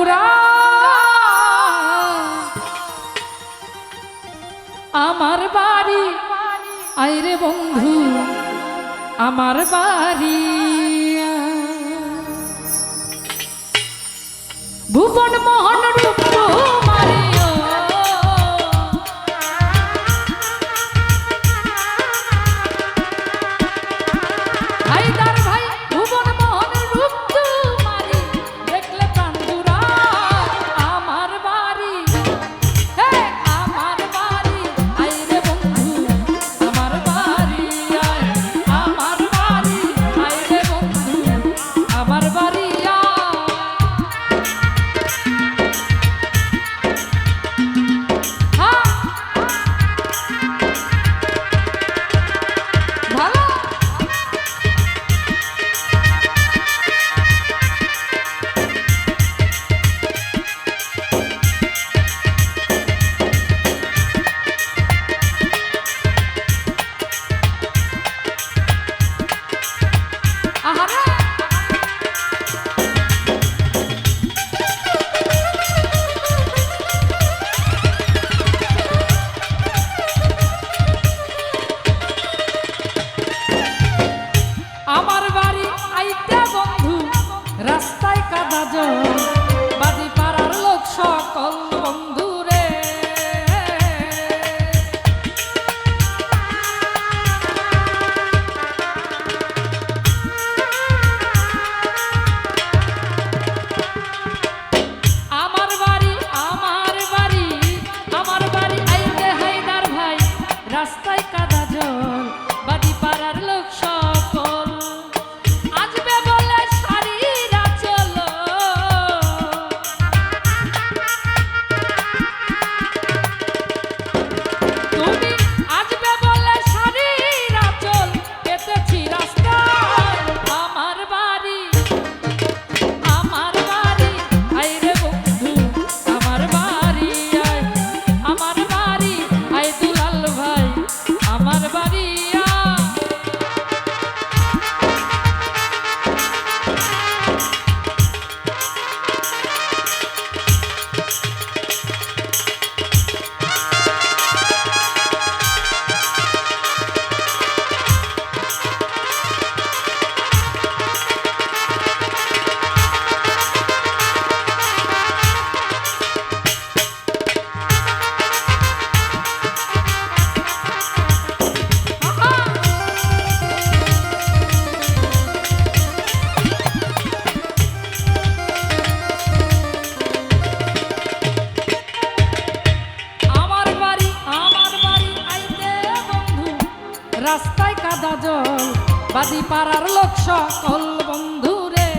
বন্ধুরা আমার বাড়ি আইরে বন্ধু আমার বাড়ি ভুবন মোহন রূপ মারিও হায়দার ভাই ভুবন মোহন রূপ মারি দেখলে প্রাণজুরা আমার বাড়ি হে আমার বাড়ি আইরে বন্ধু আমার বাড়ি আমার বাড়ি আইরে বন্ধু আমার বাড়ি আমার বাড়ি আইতে বন্ধু রাস্তায় কাদা জল বাদি পাড়ার লোক সকল বন্ধু রে আমার বাড়ি আমার বাড়ি আমার বাড়ি আইতে হায়দার ভাই রাস্তায় কাদা জল বাদি পাড়ার লোক সকল আসবে বলে সারিরা চলো তুমি আসবে বলে সারিরা চল পেতেছি রাস্তায় আমার বাড়ি আইরে বন্ধু আমার বাড়ি আই দুলাল ভাই আমার বাড়ি রাস্তায় কাদা জল বাদি পাড়ার লোক সকল বন্ধু রে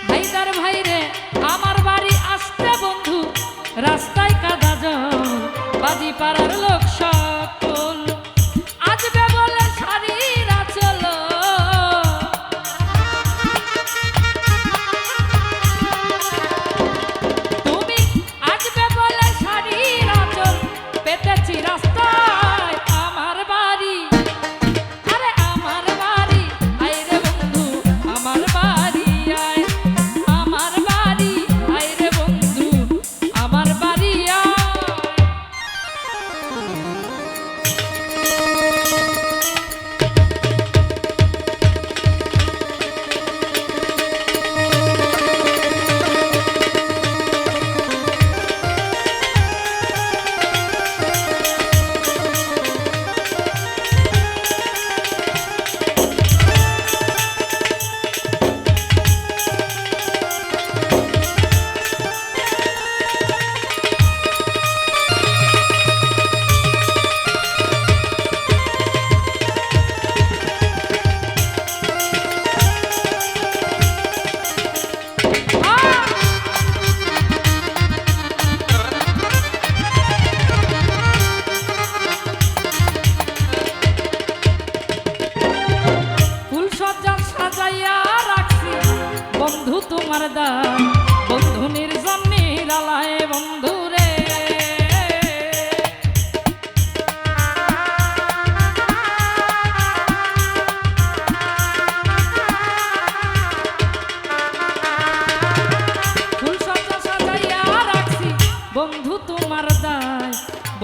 হায়দার ভাই রে আমার বাড়ি আসতে বন্ধু রাস্তায় কাদা জল বাদি পাড়ার লোক সকল আসবে বলে সারিরা চলো রাস্তায় আমার বাড়ি আরে আমার বাড়ি আইরে বন্ধু আমার বাড়ি আমার বাড়ি আইরে বন্ধু আমার বাড়ি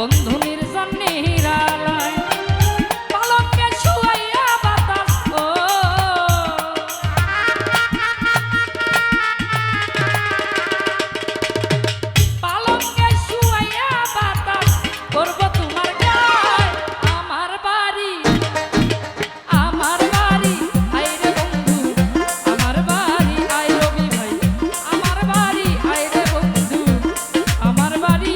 বন্ধু নির্জন নিরালায় পালঙ্কে শুয়াইয়া বাতাস ও পালঙ্কে শুয়াইয়া বাতাস করব তোমার গায় আমার বাড়ি আয় রে বন্ধু আমার বাড়ি আয় রবি ভাই আমার বাড়ি আয় রে বন্ধু আমার বাড়ি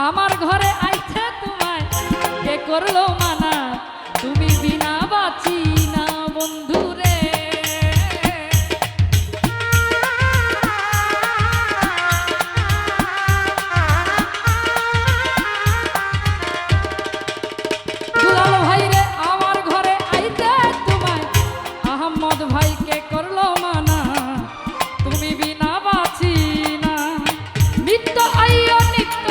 আমার ঘরে আইছে তোমায় কে করলো মানা তুমি বিনা বাঁচি না বন্ধু রে দুলাল ভাই রে আমার ঘরে আইছে তোমায় আহমদ ভাই কে করলো মানা তুমি বিনা বাঁচি না নিত্য আইয়া নিত্য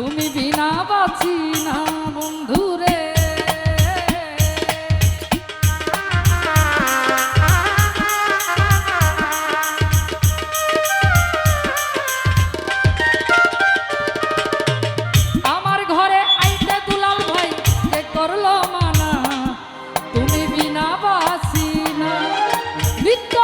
তুমি বিনা বাঁচি না বন্ধুরে। আমার ঘরে আইতে দুলাল ভাই কে করলো মানা, তুমি বিনা বাঁচি না। নিত্য